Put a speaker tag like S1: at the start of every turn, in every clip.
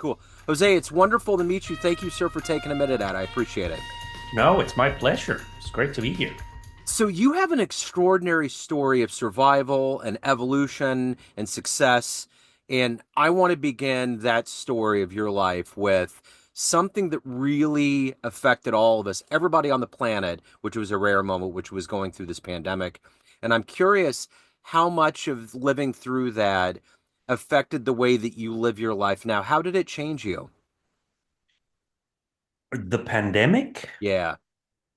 S1: Cool. Jose, it's wonderful to meet you. Thank you, sir, for taking a minute out. I appreciate it.
S2: No, it's my pleasure. It's great to be here.
S1: So, you have an extraordinary story of survival and evolution and success. And I want to begin that story of your life with something that really affected all of us, everybody on the planet, which was a rare moment, which was going through this pandemic. And I'm curious how much of living through that affected the way that you live your life now. How did it change you?
S2: The pandemic,
S1: Yeah.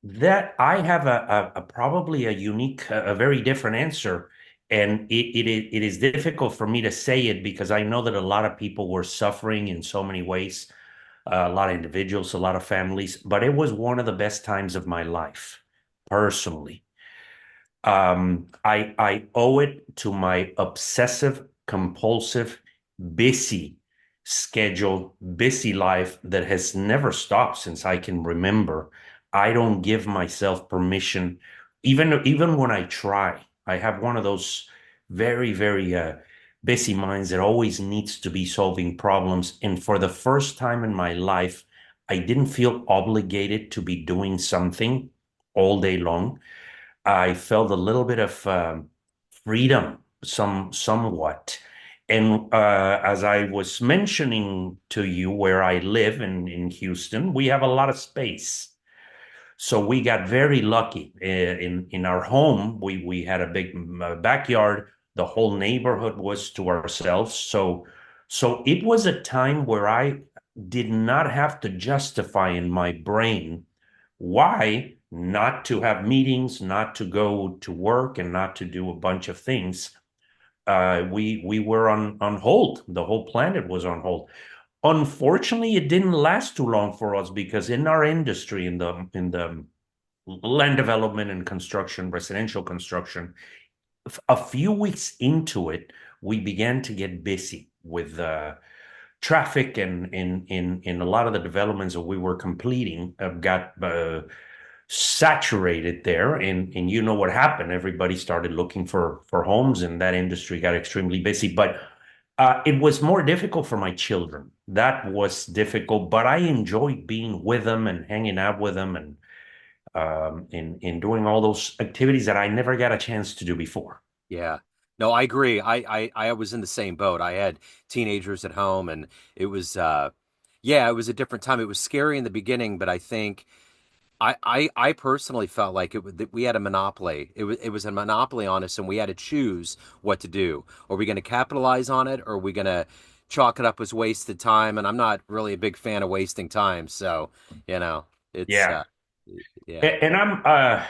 S2: that I have a probably a unique, a very different answer. And it is difficult for me to say it because I know that a lot of people were suffering in so many ways, a lot of individuals, a lot of families, but it was one of the best times of my life, personally. I owe it to my obsessive, compulsive, busy schedule, busy life that has never stopped since I can remember. I don't give myself permission, even when I try. I have one of those very busy minds that always needs to be solving problems. And for the first time in my life, I didn't feel obligated to be doing something all day long. I felt a little bit of freedom, somewhat. And as I was mentioning to you, where I live in Houston, we have a lot of space. So we got very lucky. In our home. We had a big backyard. The whole neighborhood was to ourselves. So it was a time where I did not have to justify in my brain why not to have meetings, not to go to work, and not to do a bunch of things. We were on hold. The whole planet was on hold. Unfortunately, it didn't last too long for us because in our industry, in the land development and construction, residential construction, a few weeks into it, we began to get busy with traffic, and in a lot of the developments that we were completing got saturated there. And you know what happened. Everybody started looking for homes, and that industry got extremely busy. But it was more difficult for my children. That was difficult, but I enjoyed being with them and hanging out with them, and in doing all those activities that I never got a chance to do before.
S1: Yeah. No, I agree. I was in the same boat. I had teenagers at home and it was yeah, it was a different time. It was scary in the beginning, but I think I personally felt like that we had a monopoly. It was a monopoly on us and we had to choose what to do. Are we going to capitalize on it or are we going to chalk it up as wasted time? And I'm not really a big fan of wasting time, so, you know, it's
S2: Yeah.
S1: yeah.
S2: And I'm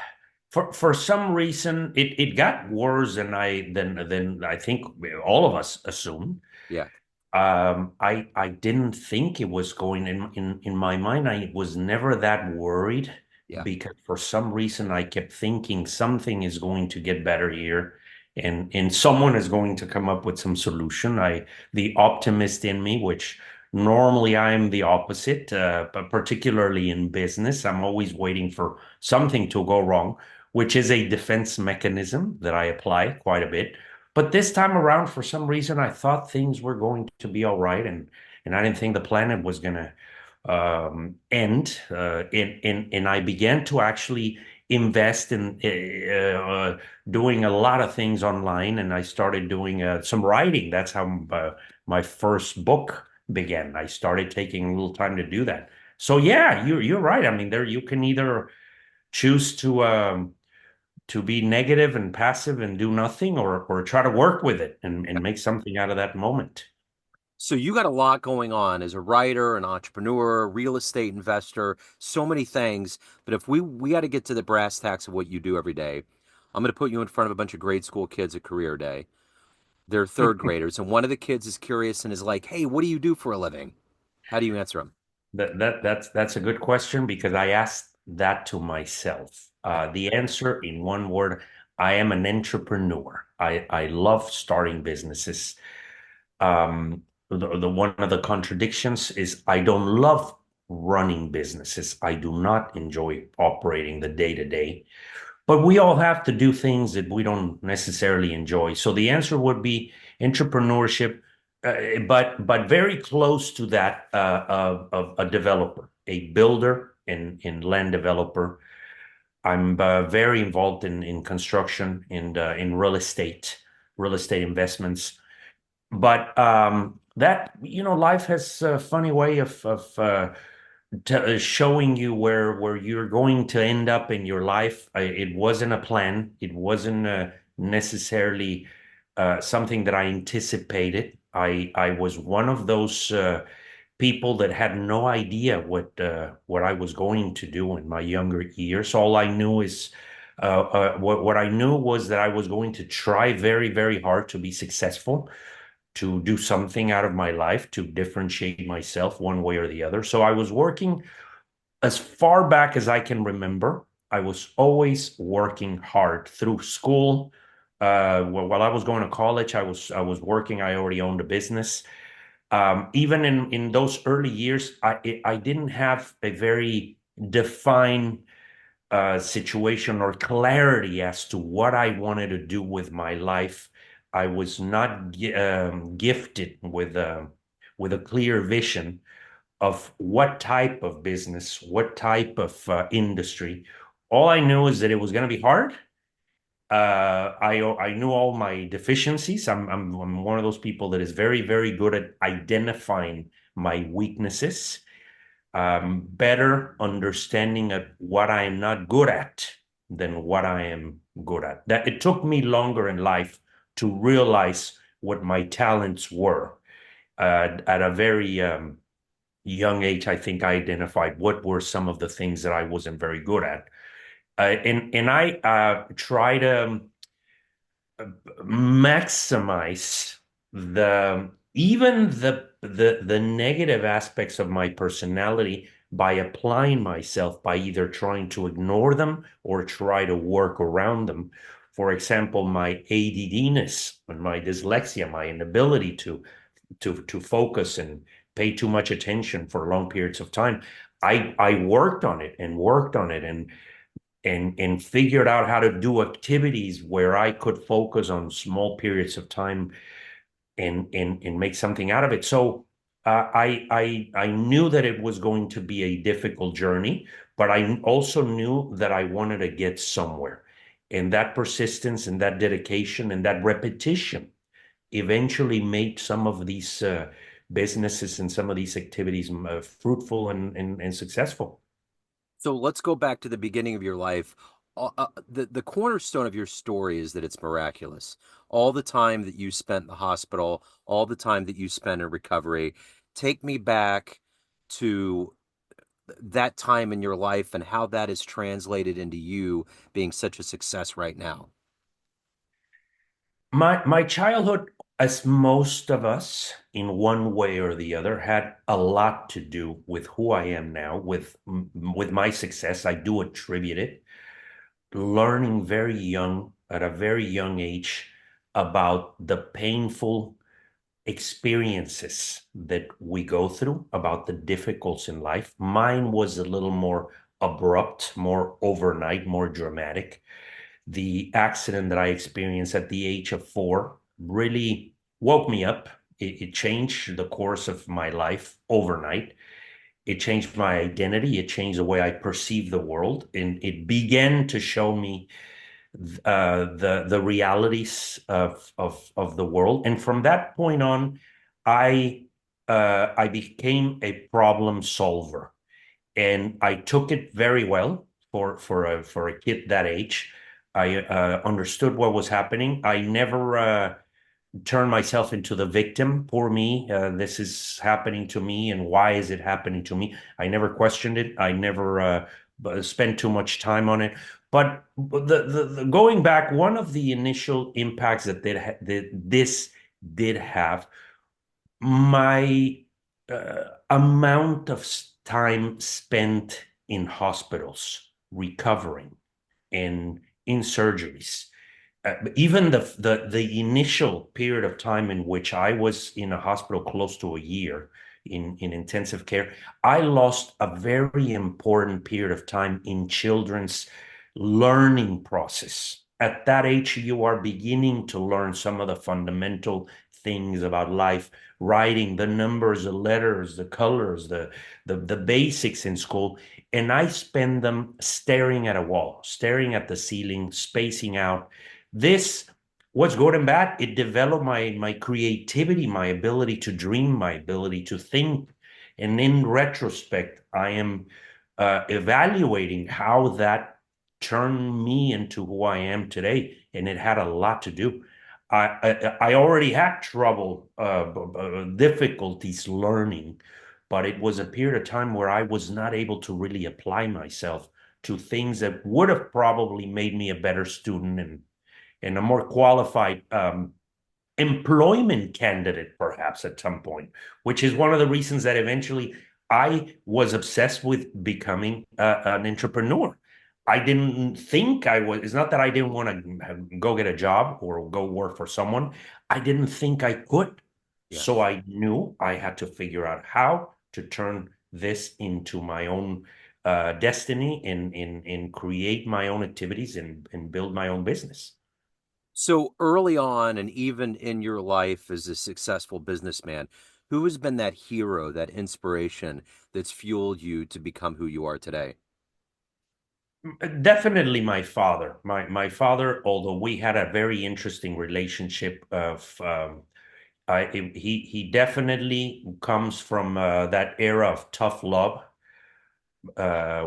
S2: for some reason it got worse than I think all of us assumed.
S1: Yeah.
S2: I didn't think it was going in my mind. I was never that worried
S1: Yeah.
S2: because for some reason I kept thinking something is going to get better here, and someone is going to come up with some solution. The optimist in me, which normally I'm the opposite, but particularly in business, I'm always waiting for something to go wrong, which is a defense mechanism that I apply quite a bit. But this time around, for some reason, I thought things were going to be all right, and I didn't think the planet was going to end. And I began to actually invest in doing a lot of things online, and I started doing some writing. That's how my first book began. I started taking a little time to do that. So yeah, you're right. I mean, there you can either choose to be negative and passive and do nothing, or try to work with it and make something out of that moment.
S1: So you got a lot going on as a writer, an entrepreneur, real estate investor, so many things. But if we got to get to the brass tacks of what you do every day, I'm going to put you in front of a bunch of grade school kids at career day. They're third graders, and one of the kids is curious and is like, "Hey, what do you do for a living?" How do you answer them?
S2: That's a good question because I asked that to myself. The answer in one word: I am an entrepreneur. I love starting businesses. The one of the contradictions is I don't love running businesses. I do not enjoy operating the day to day. But we all have to do things that we don't necessarily enjoy. So the answer would be entrepreneurship. but very close to that of a developer, a builder and land developer. I'm very involved in construction and in real estate investments. But that, life has a funny way of showing you where you're going to end up in your life. It wasn't a plan. It wasn't necessarily something that I anticipated. I was one of those people that had no idea what I was going to do in my younger years. All I knew is what I knew was that I was going to try very, very hard to be successful, to do something out of my life, to differentiate myself one way or the other. So I was working as far back as I can remember. I was always working hard through school. While I was going to college, I was working. I already owned a business. Even in those early years, I didn't have a very defined situation or clarity as to what I wanted to do with my life. I was not gifted with a clear vision of what type of business, what type of industry. All I knew is that it was going to be hard. I knew all my deficiencies. I'm one of those people that is very, very good at identifying my weaknesses, better understanding of what I am not good at than what I am good at. That it took me longer in life to realize what my talents were. At a very young age, I think I identified what were some of the things that I wasn't very good at. And I try to maximize the even the negative aspects of my personality by applying myself, by either trying to ignore them or try to work around them. For example, my ADDness and my dyslexia, my inability to focus and pay too much attention for long periods of time. I worked on it and worked on it and figured out how to do activities where I could focus on small periods of time and make something out of it. So I knew that it was going to be a difficult journey, but I also knew that I wanted to get somewhere. And that persistence and that dedication and that repetition eventually made some of these businesses and some of these activities fruitful and successful.
S1: So let's go back to the beginning of your life. The cornerstone of your story is that it's miraculous. All the time that you spent in the hospital, all the time that you spent in recovery. Take me back to that time in your life and how that is translated into you being such a success right now.
S2: My childhood, as most of us, in one way or the other, had a lot to do with who I am now, with my success. I do attribute it learning very young, at a very young age, about the painful experiences that we go through, about the difficulties in life. Mine was a little more abrupt, more overnight, more dramatic. The accident that I experienced at the age of 4 really woke me up. It changed the course of my life overnight. It changed my identity. It changed the way I perceive the world, and it began to show me the realities of the world. And from that point on, I became a problem solver, and I took it very well for a kid that age. I understood what was happening. I never turn myself into the victim. Poor me. This is happening to me, and why is it happening to me? I never questioned it. I never spent too much time on it. But the going back, one of the initial impacts that this did have, my amount of time spent in hospitals recovering and in surgeries, even the initial period of time in which I was in a hospital close to a year in intensive care, I lost a very important period of time in children's learning process. At that age, you are beginning to learn some of the fundamental things about life, writing the numbers, the letters, the colors, the basics in school. And I spend them staring at a wall, staring at the ceiling, spacing out. This, what's good and bad, it developed my creativity, my ability to dream, my ability to think. And in retrospect, I am evaluating how that turned me into who I am today, and it had a lot to do. I already had trouble, difficulties learning, but it was a period of time where I was not able to really apply myself to things that would have probably made me a better student and a more qualified employment candidate, perhaps at some point, which is one of the reasons that eventually I was obsessed with becoming an entrepreneur. I didn't think I was, it's not that I didn't want to go get a job or go work for someone. I didn't think I could. So
S1: Yes.
S2: I knew I had to figure out how to turn this into my own destiny and create my own activities and build my own business.
S1: So early on, and even in your life as a successful businessman, who has been that hero, that inspiration that's fueled you to become who you are today?
S2: Definitely my father. My father, although we had a very interesting relationship of he definitely comes from that era of tough love,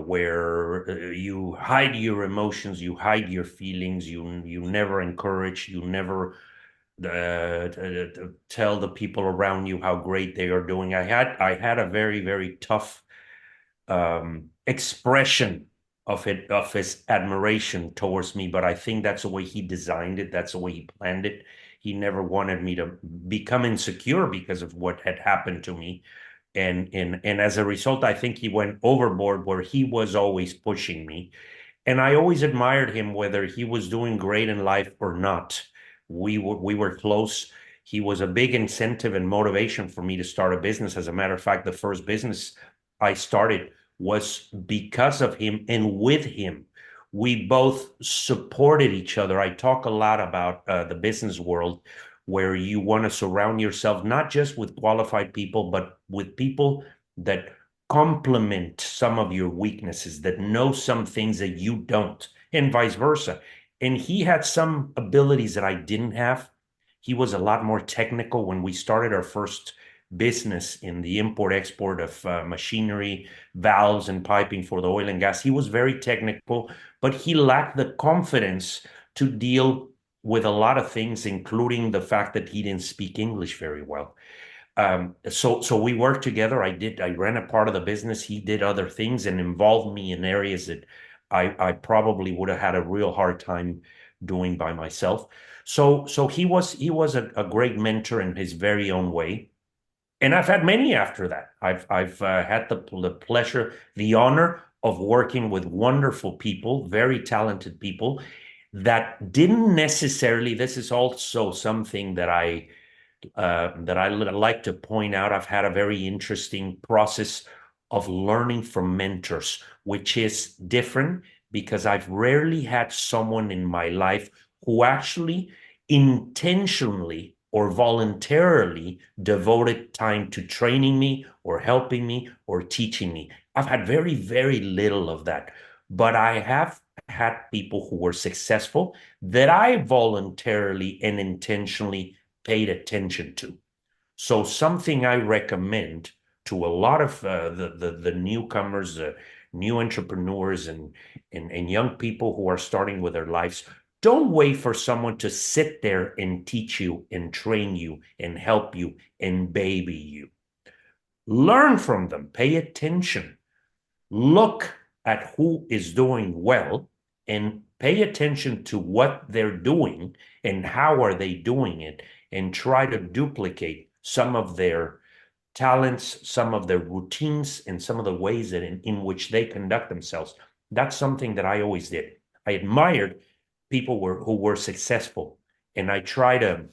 S2: where you hide your emotions, you hide your feelings, you never encourage, you never tell the people around you how great they are doing. I had a very tough expression of it, of his admiration towards me, but I think that's the way he designed it, that's the way he planned it. He never wanted me to become insecure because of what had happened to me, and as a result, I think he went overboard where he was always pushing me. And I always admired him, whether he was doing great in life or not. We were close. He was a big incentive and motivation for me to start a business. As a matter of fact, the first business I started was because of him and with him. We both supported each other. I talk a lot about the business world, where you want to surround yourself not just with qualified people, but with people that complement some of your weaknesses, that know some things that you don't, and vice versa. And he had some abilities that I didn't have. He was a lot more technical. When we started our first business in the import export of machinery, valves, and piping for the oil and gas, he was very technical, but he lacked the confidence to deal with a lot of things, including the fact that he didn't speak English very well. So we worked together. I ran a part of the business. He did other things and involved me in areas that I probably would have had a real hard time doing by myself. So he was a great mentor in his very own way. And I've had many after that. I've had the pleasure, the honor of working with wonderful people, very talented people that didn't necessarily. This is also something that I like to point out. I've had a very interesting process of learning from mentors, which is different because I've rarely had someone in my life who actually intentionally or voluntarily devoted time to training me or helping me or teaching me. I've had very little of that, but I have had people who were successful that I voluntarily and intentionally paid attention to. So something I recommend to a lot of the newcomers, new entrepreneurs, and young people who are starting with their lives. Don't wait for someone to sit there and teach you and train you and help you and baby you. Learn from them. Pay attention. Look at who is doing well and pay attention to what they're doing and how are they doing it, and try to duplicate some of their talents, some of their routines, and some of the ways that in which they conduct themselves. That's something that I always did. I admired people who were successful, and I try to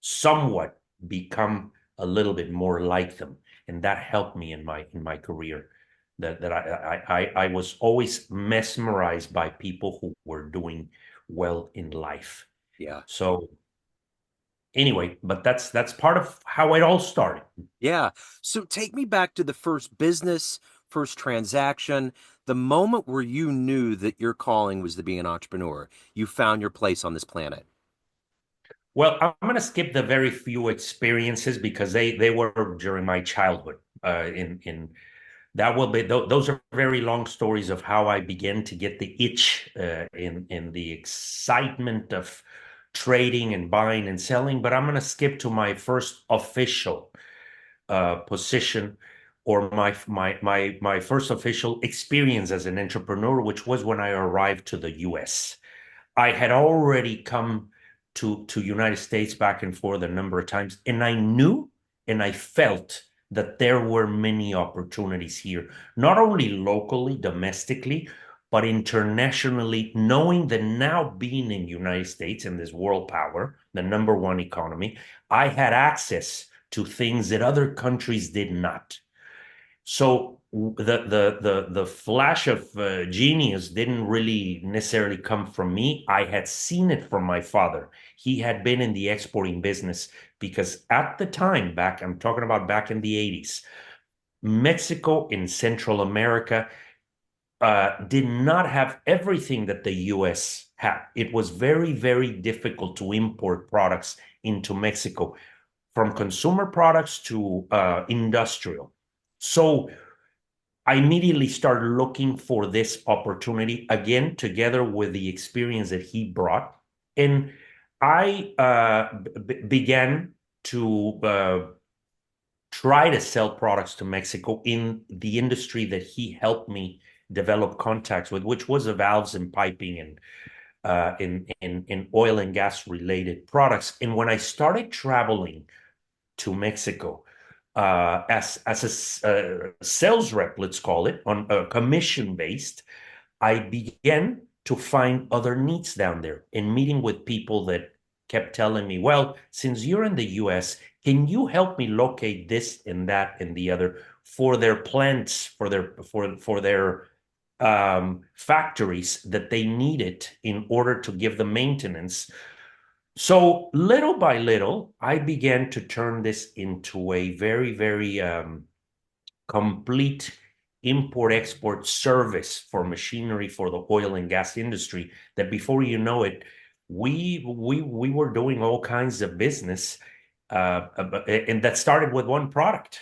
S2: somewhat become a little bit more like them, and that helped me in my career. That I was always mesmerized by people who were doing well in life.
S1: Yeah.
S2: So anyway, but that's part of how it all started.
S1: Yeah. So take me back to the first business, first transaction, the moment where you knew that your calling was to be an entrepreneur. You found your place on this planet.
S2: Well, I'm going to skip the very few experiences because they were during my childhood. In that will be those are very long stories of how I began to get the itch in the excitement of trading and buying and selling. But I'm going to skip to my first official position, or my first official experience as an entrepreneur, which was when I arrived to the U.S. I had already come to United States back and forth a number of times, and I knew and I felt that there were many opportunities here, not only locally, domestically, but internationally, knowing that now being in the United States and this world power, the number one economy, I had access to things that other countries did not. So the flash of genius didn't really necessarily come from me. I had seen it from my father. He had been in the exporting business because at the time, back, I'm talking about back in the 80s, Mexico in Central America did not have everything that the US had. It was very, very difficult to import products into Mexico, from consumer products to industrial. So I immediately started looking for this opportunity again, together with the experience that he brought. And I began to try to sell products to Mexico in the industry that he helped me develop contacts with, which was the valves and piping and in oil and gas related products. And when I started traveling to Mexico as a sales rep, let's call it, on a commission based, I began to find other needs down there and meeting with people that kept telling me, well, since you're in the US, can you help me locate this and that and the other for their plants, for their factories that they needed in order to give the maintenance. So little by little, I began to turn this into a very, very complete import-export service for machinery for the oil and gas industry. That before you know it, we were doing all kinds of business, and that started with one product.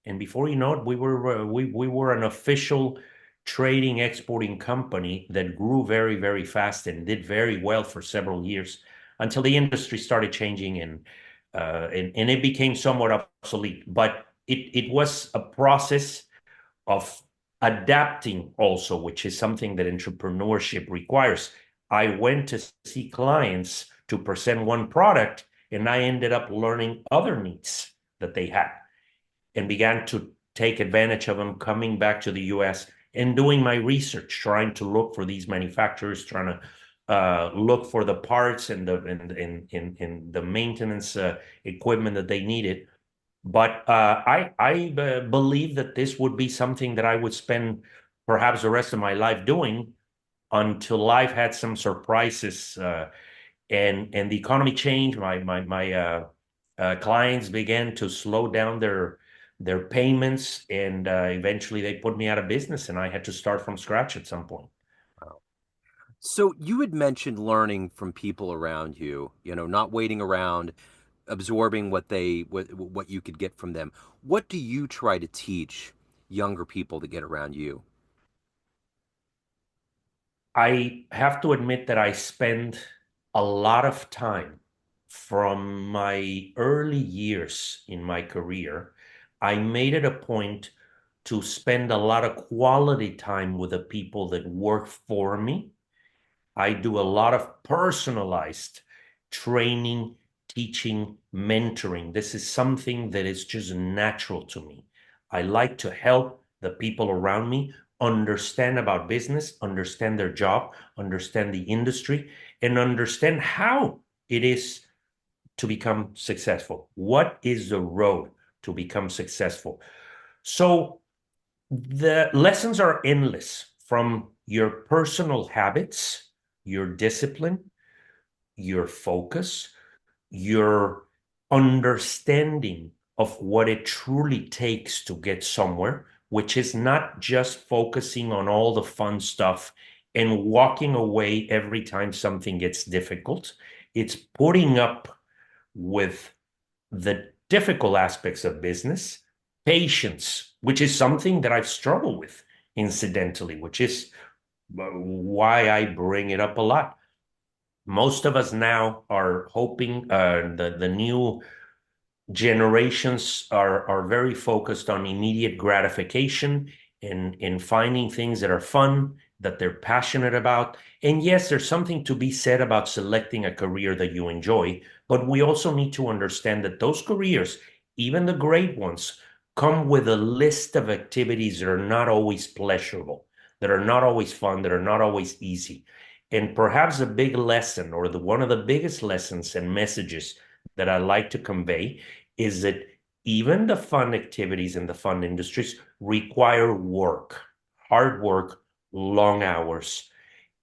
S2: And before you know it, we were an official trading exporting company that grew very, very fast and did very well for several years until the industry started changing and it became somewhat obsolete. But it was a process of adapting also, which is something that entrepreneurship requires. I went to see clients to present one product, and I ended up learning other needs that they had and began to take advantage of them, coming back to the US and doing my research, trying to look for these manufacturers, trying to look for the parts and the maintenance equipment that they needed. But I believe that this would be something that I would spend perhaps the rest of my life doing until life had some surprises and the economy changed. My clients began to slow down their payments, and eventually they put me out of business, and I had to start from scratch at some point.
S1: Wow. So you had mentioned learning from people around you, not waiting around, absorbing what you could get from them. What do you try to teach younger people to get around you?
S2: I have to admit that I spend a lot of time from my early years in my career. I made it a point to spend a lot of quality time with the people that work for me. I do a lot of personalized training, teaching, mentoring. This is something that is just natural to me. I like to help the people around me understand about business, understand their job, understand the industry, and understand how it is to become successful. What is the road to become successful? So the lessons are endless, from your personal habits, your discipline, your focus, your understanding of what it truly takes to get somewhere, which is not just focusing on all the fun stuff and walking away every time something gets difficult. It's putting up with the difficult aspects of business, patience, which is something that I've struggled with, incidentally, which is why I bring it up a lot. Most of us now are hoping the new generations are very focused on immediate gratification and in finding things that are fun, that they're passionate about. And yes, there's something to be said about selecting a career that you enjoy, but we also need to understand that those careers, even the great ones, come with a list of activities that are not always pleasurable, that are not always fun, that are not always easy. And perhaps a big lesson, or one of the biggest lessons and messages that I like to convey, is that even the fun activities in the fun industries require work, hard work, long hours,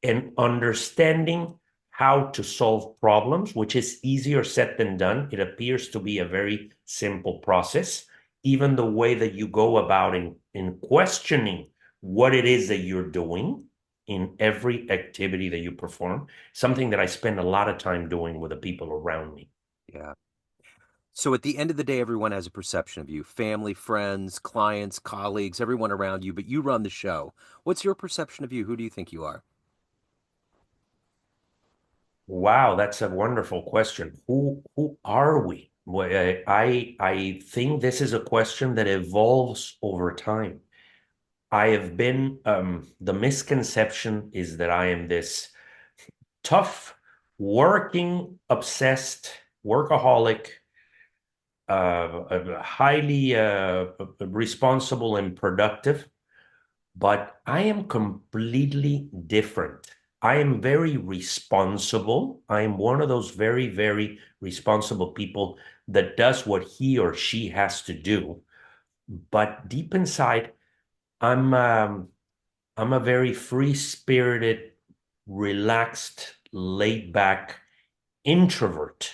S2: and understanding how to solve problems, which is easier said than done. It appears to be a very simple process. Even the way that you go about in questioning what it is that you're doing in every activity that you perform, something that I spend a lot of time doing with the people around me.
S1: Yeah. So at the end of the day, everyone has a perception of you, family, friends, clients, colleagues, everyone around you, but you run the show. What's your perception of you? Who do you think you are?
S2: Wow, that's a wonderful question. Who are we? Well, I think this is a question that evolves over time. I have been the misconception is that I am this tough, working, obsessed, workaholic, highly responsible and productive, but I am completely different. I am very responsible. I am one of those very, very responsible people that does what he or she has to do. But deep inside, I'm um, I'm a very free-spirited, relaxed, laid-back introvert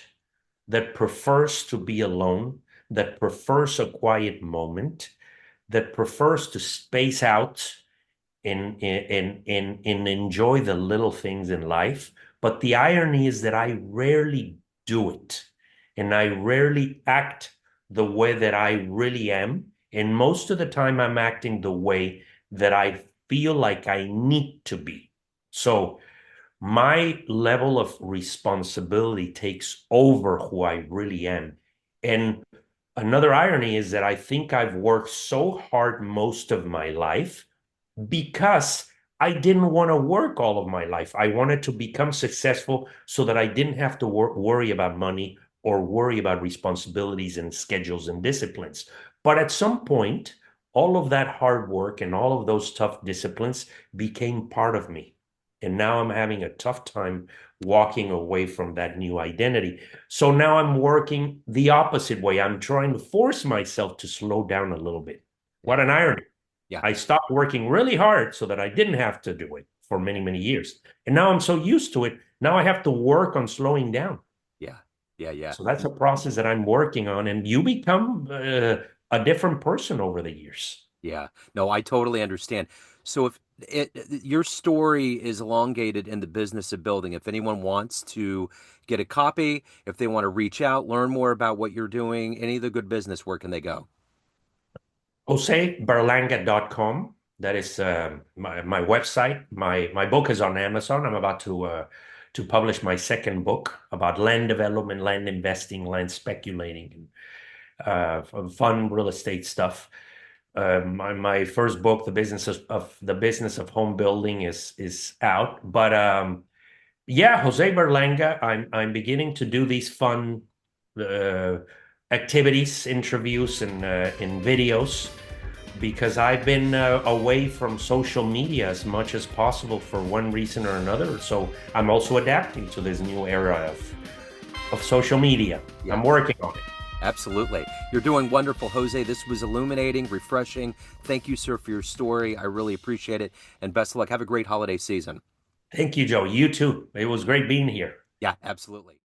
S2: that prefers to be alone, that prefers a quiet moment, that prefers to space out and enjoy the little things in life. But the irony is that I rarely do it, and I rarely act the way that I really am. And most of the time, I'm acting the way that I feel like I need to be. So my level of responsibility takes over who I really am. And another irony is that I think I've worked so hard most of my life because I didn't want to work all of my life. I wanted to become successful so that I didn't have to worry about money or worry about responsibilities and schedules and disciplines. But at some point, all of that hard work and all of those tough disciplines became part of me. And now I'm having a tough time walking away from that new identity. So now I'm working the opposite way. I'm trying to force myself to slow down a little bit.
S1: Yeah.
S2: What an irony.
S1: Yeah.
S2: I stopped working really hard so that I didn't have to do it for many, many years. And now I'm so used to it. Now I have to work on slowing down.
S1: Yeah. Yeah. Yeah.
S2: So that's a process that I'm working on. And you become a different person over the years.
S1: Yeah. No, I totally understand. So if your story is elongated in the business of building, if anyone wants to get a copy, if they want to reach out, learn more about what you're doing, any of the good business, where can they go?
S2: JoseBerlanga.com. That is my website. My book is on Amazon. I'm about to publish my second book about land development, land investing, land speculating, fun real estate stuff. My first book, the business of home building, is out. But yeah, Jose Berlanga. I'm beginning to do these fun uh, activities, interviews, and videos because I've been away from social media as much as possible for one reason or another. So I'm also adapting to this new era of social media.
S1: Yeah.
S2: I'm working on it.
S1: Absolutely. You're doing wonderful, Jose. This was illuminating, refreshing. Thank you, sir, for your story. I really appreciate it. And best of luck. Have a great holiday season.
S2: Thank you, Joe. You too. It was great being here.
S1: Yeah, absolutely.